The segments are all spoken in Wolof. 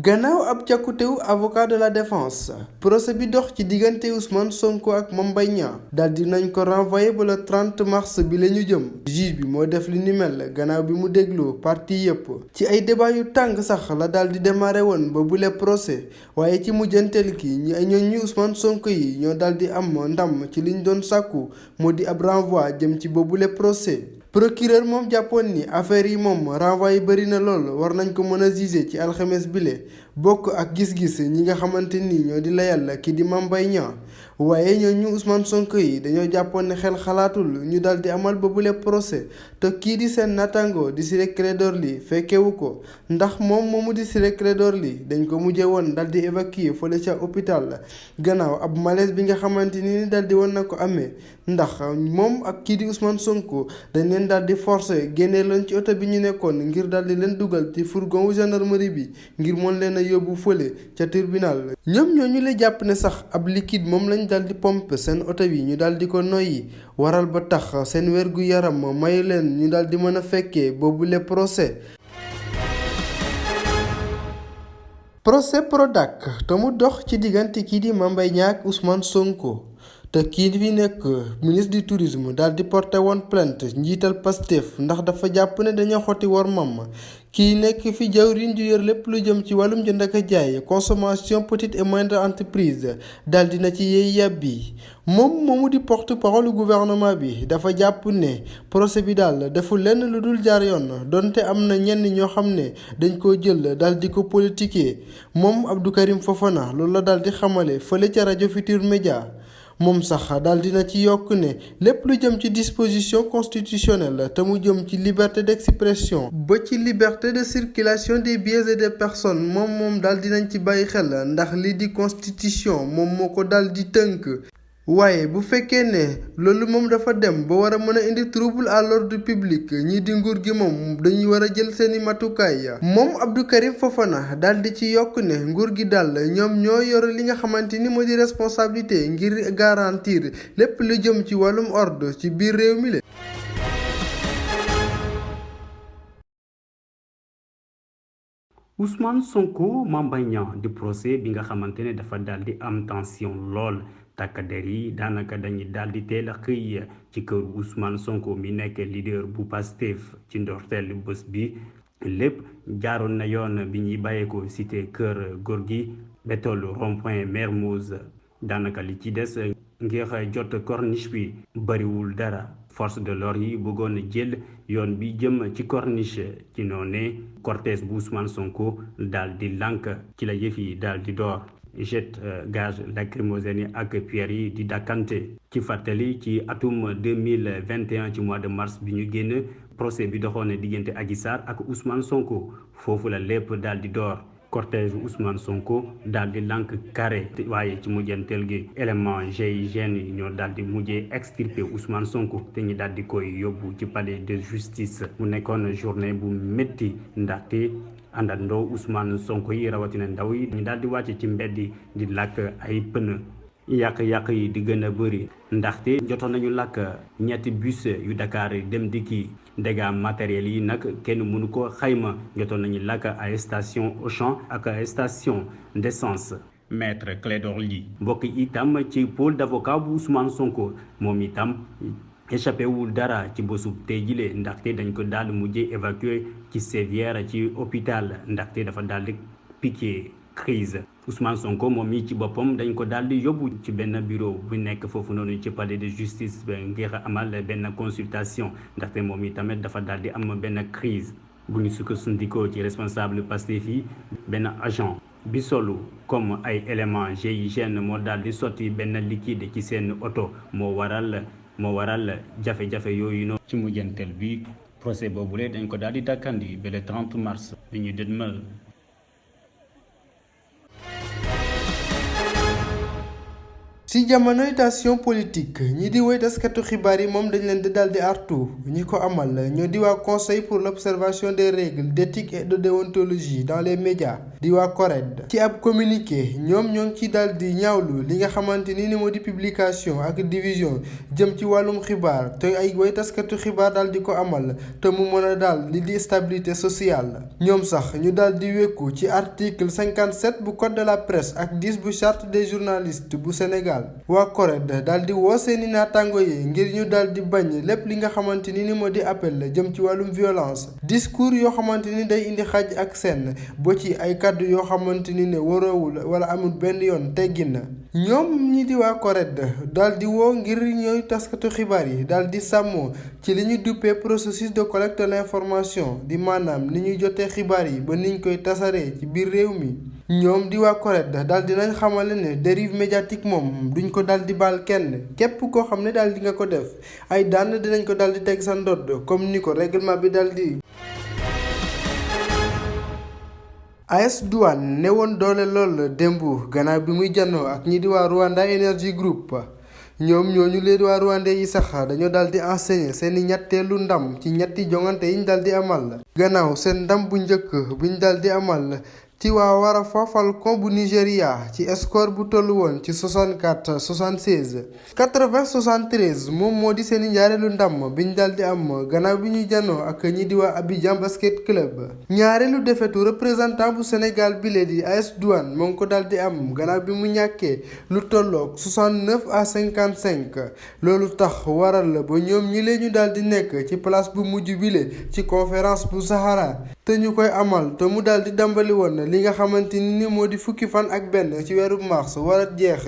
gannaaw ab càkkutéew avocat de la défense procès bi dox ci diggante Ousmane Sonko ak Mame Mbaye Niang daal di nañ ko renvoyé ba le 30 mars bi la ñu jëm juge bi moo def li ni mel gannaaw bi mu dégloo parti yépp ci ay débat yu tàng sax la daal di démarré woon ba bule procès waaye ci mujjanteel ki ñi Ousmane Sonko yi ñoo daal di am ndam ci liñ doon sàkku moo di ab renvoi jëm ci boobule procès. procureur moom jàppoon ni affaire yi moom renvoi yi bëri na lool war nañ ko mën a juger ci alxames bile bokk ak gis-gis ñi nga xamante ni ñoo di layal ki di Mame Mbaye Niang waaye ñu Ousmane Sonko yi dañoo jàppoon ne xel xalaatul ñu daal di amal boobule procès te kii di seen natango di Ciré Clédor Ly fekkewu ko ndax moomu di Ciré Clédor Ly dañ ko mujjee woon daal di évacuer fële ca hôpital gannaaw ab malaise bi nga xamante ni daal di woon na ko amee ndax moom ak kii di Ousmane Sonko dañ leen daal di forcer génnee leen ci oto bi ñu nekkoon ngir daal di leen dugal ci fourgon wu gendarmerie bi ngir mën leen a yóbbu fële ca tribunal. ñoom ñoo ñu lay jàpp ne sax ab liquide moom lañ daal di pompe seen oto bi ñu daal di ko noyyi waral ba tax seen wérgu yaram mayu leen ñu daal di mën a fekkee boobule procès. procès Prodac te mu dox ci diggante kii di Mame Mbaye Niang ak Ousmane Sonko. te kii fi nekk ministre du tourisme daal di porté woon plainte njiital Pastef ndax dafa jàpp ne dañoo xotti war mam kii nekk fi jawriñ ju yor lépp lu jëm ci wàllum jënd ak jaay consommation petite et moindre entreprise daal dina ci yey yàbbi moomu di porte-parole gouvernement bi dafa jàpp ne procès bi daal deful lenn lu dul jaar yoon donte am na ñenn ñoo xam ne dañ koo jël daal di ko politiquer moom Abdou Karim Fofana loolu la daal di xamale fële ca rajo Futur Média. moom sax daal dina ci yokk ne lépp lu jëm ci disposition constitutionnelle te mu jëm ci liberté d'expression ba ci liberté de circulation des biens et des personnes moom daal dinañ ci bàyyi xel ndax li di constitution moom moo ko daal di tënk. waaye bu fekkee ne loolu moom dafa dem ba war a mën a indi trouble à l'ordre public ñii di nguur gi moom dañuy war a jël seeni matukaay moom Abdou Karim Fofana daal di ci yokk ne nguur gi daal ñoom ñoo yor li nga xamante ni moo di responsabilité ngir garantir lépp lu jëm ci wàllum ordre ci biir réew mi la. Ousmane Sonko Mame Mbaye Niang di procès bi nga xamante ne dafa daal di am tension lool. takk der yi daanaka dañuy daal di teel a xëy ci kër Ousmane Sonko mi nekk leader bu Pastef ci ndorteel bés bi lépp jaaroon na yoon bi ñuy bàyyeekoo cité kër góor gi ba tollu rond-point Mermoz daanaka li ci des ngir jot corniche bi bariwul dara force de l'ordre yi bëggoon jël yoon bi jëm ci corniche ci noonee cortège bu Ousmane Sonko daal di lànk ci la yëf yi daal di door. jet gaz lacrymogène ak pierre yi di dakkante ci fàttali ci atum 2021 ci mois de mars bi ñu génn procès bi doxoon diggante Adji Sarr ak Ousmane Sonko foofu la lépp daal di door cortège Ousmane Sonko daal di lànk carré waaye ci mujjanteel gi élément GIGN yi ñoo daal di mujjee extirper Ousmane Sonko te ñu daal di koy yóbbu ci palais de justice mu nekkoon journée bu métti ndaxte àndandoo Ousmane Sonko yi rawatina ndaw yi ñu daal di wàcc ci mbedd di làkk ay pneu yàq-yàq yi di gën a bëri ndaxte jotoon nañu làkk ñetti bus yu Dakar dem dikki dégâts matériels yi nag kenn mënu ko xayma jotoon nañu làkk ay station Auchan ak ay station d'essence. Maître Clédor Ly mbokk itam ci pôle d'avocat bu Ousmane Sonko moom itam échappé wul dara ci bésub tey jile ndaxte dañ ko daal mujjee évacué ci sévière ci hôpital ndaxte dafa daal di piqué crise Ousmane Sonko moom mi ci boppam dañ ko daal di yóbbu ci benn bureau bu nekk foofu noonu ci palais de justice ngir amal benn consultation ndaxte moom i tamit dafa daal di am benn crise bu ñu sukkandikoo ci responsable Pastef yi benn agent bi solu comme ay éléments GIGN moo daal di sotti benn liquide ci seen oto moo waral jafe-jafe yooyu noonu ci mujjanteel bi procès boobule dañ ko daal di dakkandi ba le 30 mars bi ñu dëdmal. ci jamonoy tension politique ñi di woy taskatu xibaar yi moom dañ leen di daal di artu ñi ko amal ñoo di waa conseil pour l'observation des règles d'éthique et de déontologie dans les médias di waa CORED ci ab communiqué ñoom ñoo ngi ci daal di ñaawlu li nga xamante ni moo di publication ak division jëm ci wàllum xibaar te ay woy taskatu xibaar daal di ko amal te mu mën a daal li di stabilité sociale ñoom sax ñu daal di wékku ci article 57 bu code de la presse ak 10 bu charte des journalistes bu Sénégal waa CORED daal di woo seeni naataango yi ngir ñu daal di bañ lépp li nga xamante ni moo di appel la jëm ci wàllum violence discours yoo xamante ni day indi xaj ak seen ba ci ay kàddu yoo xamante ni ne waroowul wala amul benn yoon teggin na ñoom ñi di waa CORED daal di woo ngir ñooy taskatu xibaar yi daal di sàmmoo ci li ñu duppee processus de collecte de l'information di maanaam ni ñuy jotee xibaar yi ba niñ koy tasaree ci biir réew mi ñoom di waa CORED daal dinañ xamale ne dérive médiatique moom duñ ko daal di baal kenn képp koo xam ne daal di nga ko def ay daan dinañ ko daal di teg sa ndodd comme ni ko règlement bi daal di. AS Douane ne woon doole lool démb gannaaw bi muy jànnoo ak ñi di waa Rwanda Energy Group ñoom ñooñu leen waa Rwanda yi sax dañoo daal di enseigner seeni ñetteelu ndam ci ñetti jongante yi ñu daal di amal gannaaw seen ndam bu njëkk bi ñu daal di amal. ci waa Warafa Falcon bu Nigéria ci score bu tollu woon ci 64-76 80-73 moom moo di seeni ñaareelu ndam biñ daal di am gannaaw bi ñuy janoo ak ñi di waa Abidjan Basket Club ñaareelu defetu représentant bu Sénégal bi lee di AS Douane moo ngi ko daal di am gannaaw bi mu ñàkkee lu tolloog 69-55 loolu tax waral ba ñoom ñi lee ñu daal di nekk ci place bu mujj bile ci conférence bu Sahara te ñu koy amal te mu daal di dambali woon li nga xamante ni moo di fukki fan ak benn ci weeru mars war a jeex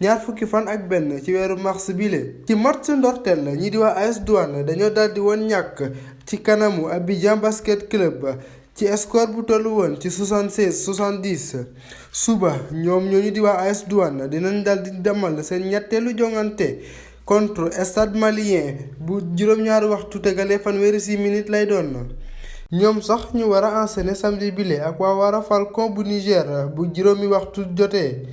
ñaar fukki fan ak benn ci weeru mars bile ci match ndorteel ñi di waa AS Douane dañoo daal di woon ñàkk ci kanamu Abidjan Basket Club ci score bu tollu woon ci 76-70 suba ñoom ñooñu di waa AS Douane dinañ daal di demal seen ñetteelu jongante contre Stade Malien bu juróom-ñaari waxtu tegalee fanweeri 6 minutes lay doon. ñoom sax ñu war a enchaîner samedi bile ak waa Wara Falcon bu Niger bu juróomi waxtu jotee.